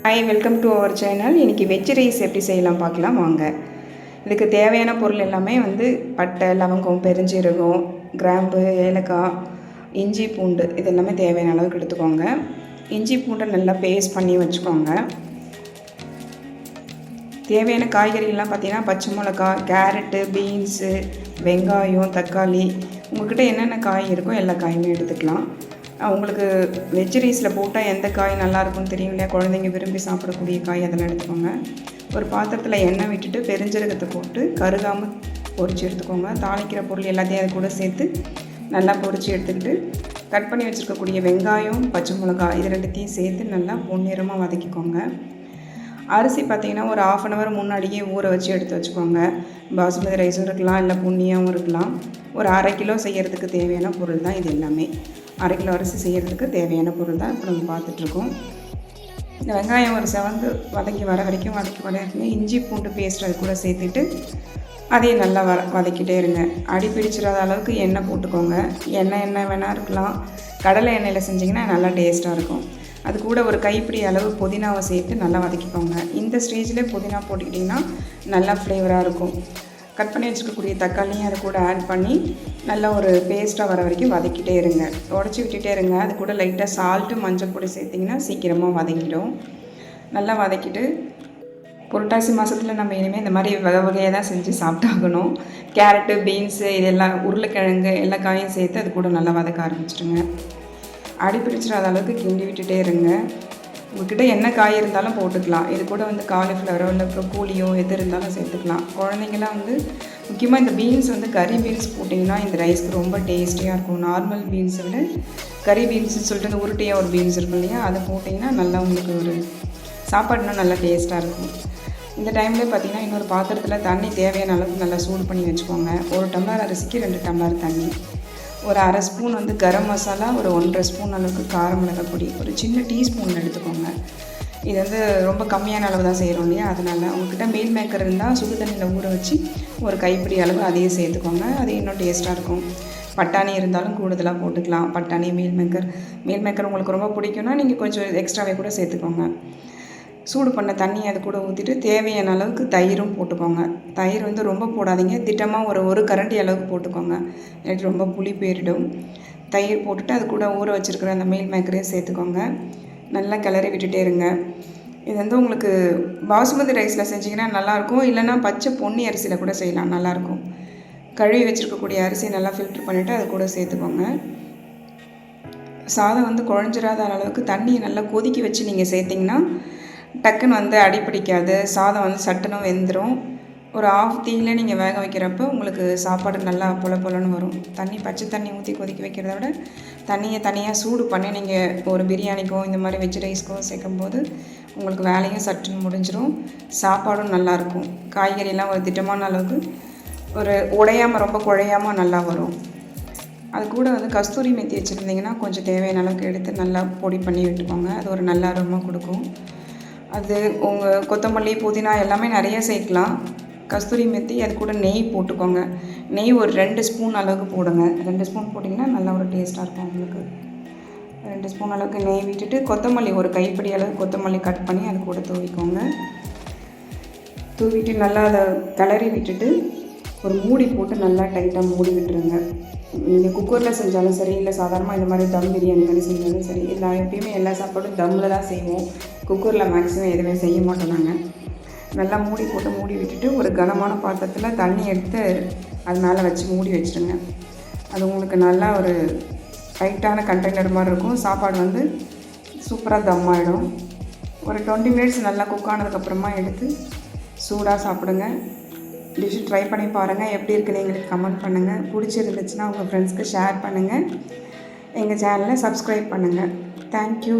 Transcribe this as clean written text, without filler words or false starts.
Hi, welcome to our channel. இன்றைக்கி veg rice எப்படி செய்யலாம் பார்க்கலாம் வாங்க. இதுக்கு தேவையான பொருள் எல்லாமே பட்டை, லவங்கம், பெருஞ்சீரகம், கிராம்பு, ஏலக்காய், இஞ்சி, பூண்டு இது எல்லாமே தேவையான அளவுக்கு எடுத்துக்கோங்க. இஞ்சி பூண்டை நல்லா பேஸ்ட் பண்ணி வச்சுக்கோங்க. தேவையான காய்கறிகள்லாம் பார்த்திங்கன்னா பச்சை மிளகா, கேரட்டு, பீன்ஸு, வெங்காயம், தக்காளி, உங்கள்கிட்ட என்னென்ன காய் இருக்கோ எல்லா காயுமே எடுத்துக்கலாம். உங்களுக்கு வெஜ் ரைஸில் போட்டால் எந்த காய் நல்லாயிருக்கும்னு தெரியும் இல்லையா? குழந்தைங்க விரும்பி சாப்பிடக்கூடிய காய் அதெல்லாம் எடுத்துக்கோங்க. ஒரு பாத்திரத்தில் எண்ணெய் விட்டுட்டு பெருஞ்சீரகத்தை போட்டு கருகாமல் பொரித்து எடுத்துக்கோங்க. தாளிக்கிற பொருள் எல்லாத்தையும் அது கூட சேர்த்து நல்லா பொரித்து எடுத்துக்கிட்டு கட் பண்ணி வச்சுருக்கக்கூடிய வெங்காயம், பச்சை மிளகாய் இது ரெண்டுத்தையும் சேர்த்து நல்லா பொன்னிறமாக வதக்கிக்கோங்க. அரிசி பார்த்திங்கன்னா ஒரு 1/2 hour முன்னாடியே ஊற வச்சு எடுத்து வச்சுக்கோங்க. பாசுமதி ரைஸும் இருக்கலாம், இல்லை புண்ணியாகவும் இருக்கலாம். ஒரு 1/2 கிலோ செய்கிறதுக்கு தேவையான பொருள் தான் இது எல்லாமே. 1/2 கிலோ அரிசி செய்கிறதுக்கு தேவையான பொருள் தான் இப்போ நம்ம பார்த்துட்ருக்கோம். இந்த வெங்காயம் ஒரு செவந்து வதக்கி வர வரைக்கும் வதக்கி இஞ்சி பூண்டு பேஸ்ட் அது கூட சேர்த்துட்டு அதையும் நல்லா வதக்கிட்டே இருங்க. அடி பிடிச்சிடாத அளவுக்கு எண்ணெய் போட்டுக்கோங்க. எண்ணெய் வேணால் இருக்கலாம். கடலை எண்ணெயில் செஞ்சிங்கன்னா நல்லா டேஸ்ட்டாக இருக்கும். அது கூட ஒரு கைப்பிடி அளவு புதினாவை சேர்த்து நல்லா வதக்கிக்கோங்க. இந்த ஸ்டேஜில் புதினா போட்டுக்கிட்டிங்கன்னா நல்லா ஃப்ளேவராக இருக்கும். கட் பண்ணி வச்சுருக்கக்கூடிய தக்காளியும் அது கூட ஆட் பண்ணி நல்லா ஒரு பேஸ்ட்டாக வர வரைக்கும் வதக்கிட்டே இருங்க. உடச்சி விட்டுட்டே இருங்க. அது கூட லைட்டாக சால்ட்டு, மஞ்சள் பொடி சேர்த்திங்கன்னா சீக்கிரமாக வதங்கிடும். நல்லா வதக்கிட்டு புரட்டாசி மாதத்தில் நம்ம இனிமேல் இந்த மாதிரி வகையாக தான் செஞ்சு சாப்பிட்டாகணும். கேரட்டு, பீன்ஸு இதெல்லாம், உருளைக்கிழங்கு எல்லா காயும் சேர்த்து அது கூட நல்லா வதக்க ஆரம்பிச்சிடுங்க. அடி பிடிச்சிடாத அளவுக்கு கிண்டி விட்டுட்டே இருங்க. உங்கள்கிட்ட என்ன காய் இருந்தாலும் போட்டுக்கலாம். இது கூட காலிஃப்ளவரோ இல்லை ப்ரொக்கோலியோ எது இருந்தாலும் சேர்த்துக்கலாம். குழந்தைங்களாம் முக்கியமாக இந்த பீன்ஸ் கறி பீன்ஸ் போட்டிங்கன்னா இந்த ரைஸ்க்கு ரொம்ப டேஸ்டியாக இருக்கும். நார்மல் பீன்ஸை விட கறி பீன்ஸுன்னு சொல்லிட்டு அந்த உருட்டையாக ஒரு பீன்ஸ் இருக்கும் இல்லையா, அதை போட்டிங்கன்னா நல்லா உங்களுக்கு ஒரு சாப்பாடுனா நல்லா டேஸ்ட்டாக இருக்கும். இந்த டைம்லேயே பார்த்திங்கன்னா இன்னொரு பாத்திரத்தில் தண்ணி தேவையான அளவுக்கு நல்லா சூடு பண்ணி வச்சுக்கோங்க. 1 டம்ளர் அரிசிக்கு 2 டம்ளர் தண்ணி, ஒரு 1/2 ஸ்பூன் கரம் மசாலா, ஒரு 1/2 ஸ்பூன் அளவுக்கு கார மிளகாய் பொடி, ஒரு சின்ன டீஸ்பூன் எடுத்துக்கோங்க. இது ரொம்ப கம்மியான அளவு தான் செய்கிறோம் இல்லையா, அதனால் உங்கள்கிட்ட மீல் மேக்கர் இருந்தால் சுடு தண்ணியில் ஊற வச்சு ஒரு கைப்பிடி அளவு அதையும் சேர்த்துக்கோங்க. அது இன்னும் டேஸ்ட்டாக இருக்கும். பட்டாணி இருந்தாலும் கூடுதலாக போட்டுக்கலாம். பட்டாணி, மீல் மேக்கர் உங்களுக்கு ரொம்ப பிடிக்கும்னா நீங்கள் கொஞ்சம் எக்ஸ்ட்ராவே கூட சேர்த்துக்கோங்க. சூடு பண்ண தண்ணி அது கூட ஊற்றிட்டு தேவையான அளவுக்கு தயிரும் போட்டுக்கோங்க. தயிர் ரொம்ப போடாதீங்க, திட்டமாக ஒரு கரண்டி அளவுக்கு போட்டுக்கோங்க. எனக்கு ரொம்ப புளி போயிடும். தயிர் போட்டுட்டு அது கூட ஊற வச்சுருக்கிற அந்த மீல் மேக்கரையும் சேர்த்துக்கோங்க. நல்லா கிளறி விட்டுட்டே இருங்க. இது உங்களுக்கு பாசுமதி ரைஸில் செஞ்சிங்கன்னா நல்லாயிருக்கும், இல்லைனா பச்சை பொன்னி அரிசியில் கூட செய்யலாம், நல்லாயிருக்கும். கழுவி வச்சுருக்கக்கூடிய அரிசி நல்லா ஃபில்ட்ரு பண்ணிவிட்டு அது கூட சேர்த்துக்கோங்க. சாதம் குழஞ்சிராத அளவுக்கு தண்ணியை நல்லா கொதிக்க வச்சு நீங்கள் சேர்த்திங்கன்னா டக்குன்னு அடி பிடிக்காது. சாதம் சட்டுன்னு வெந்துடும். ஒரு ஆஃப் தீயில் நீங்கள் வேக வைக்கிறப்போ உங்களுக்கு சாப்பாடு நல்லா பொலன்னு வரும். பச்சை தண்ணி ஊற்றி கொதிக்க வைக்கிறத விட தண்ணியை தனியாக சூடு பண்ணி நீங்கள் ஒரு பிரியாணிக்கோ இந்த மாதிரி வெஜ் ரைஸ்க்கோ சேர்க்கும்போது உங்களுக்கு வேலையும் சட்டுன்னு முடிஞ்சிடும். சாப்பாடும் நல்லாயிருக்கும். காய்கறியெல்லாம் ஒரு திட்டமான அளவுக்கு ஒரு உடையாமல் ரொம்ப குழையாமல் நல்லா வரும். அது கூட கஸ்தூரி மெத்தி வச்சுருந்திங்கன்னா கொஞ்சம் தேவையான அளவுக்கு எடுத்து நல்லா பொடி பண்ணி விட்டுக்கோங்க. அது ஒரு நல்ல அரோமா கொடுக்கும். அது உங்கள் கொத்தமல்லி, புதினா எல்லாமே நிறைய சேர்க்கலாம். கஸ்தூரி மெத்தி அது கூட நெய் போட்டுக்கோங்க. நெய் ஒரு 2 ஸ்பூன் அளவுக்கு போடுங்க. 2 ஸ்பூன் போட்டிங்கன்னா நல்லா ஒரு டேஸ்ட்டாக இருக்கும் உங்களுக்கு. 2 ஸ்பூன் அளவுக்கு நெய் விட்டுட்டு கொத்தமல்லி ஒரு கைப்பிடி அளவு கொத்தமல்லி கட் பண்ணி அது கூட தூவிக்கோங்க. தூவிட்டு நல்லா அதை கிளறி விட்டுட்டு ஒரு மூடி போட்டு நல்லா டைட்டாக மூடி விட்டுருங்க. நீங்கள் குக்கரில் செஞ்சாலும் சரி, இல்லை சாதாரணமாக இந்த மாதிரி தம் பிரியாணி மாதிரி செஞ்சாலும் சரி, இல்லை எப்பயுமே எல்லா சாப்பாடும் தம்மில் தான் செய்வோம். குக்கரில் மேக்ஸிமம் எதுவுமே செய்ய மாட்டோம் நாங்கள். நல்லா மூடி போட்டு மூடி விட்டுட்டு ஒரு கனமான பாத்திரத்தில் தண்ணி எடுத்து அது மேலே வச்சு மூடி வச்சுருங்க. அது உங்களுக்கு நல்லா ஒரு டைட்டான கண்டெய்னர் மாதிரி இருக்கும். சாப்பாடு சூப்பராக தம் ஆகிடும். ஒரு 20 minutes நல்லா குக் ஆனதுக்கப்புறமா எடுத்து சூடாக சாப்பிடுங்க. டிஷ்ஷு ட்ரை பண்ணி பாருங்கள். எப்படி இருக்குன்னு எங்களுக்கு கமெண்ட் பண்ணுங்கள். பிடிச்சிருந்துச்சுன்னா உங்கள் ஃப்ரெண்ட்ஸ்க்கு ஷேர் பண்ணுங்கள். எங்கள் சேனலை சப்ஸ்கிரைப் பண்ணுங்கள். தேங்க்யூ.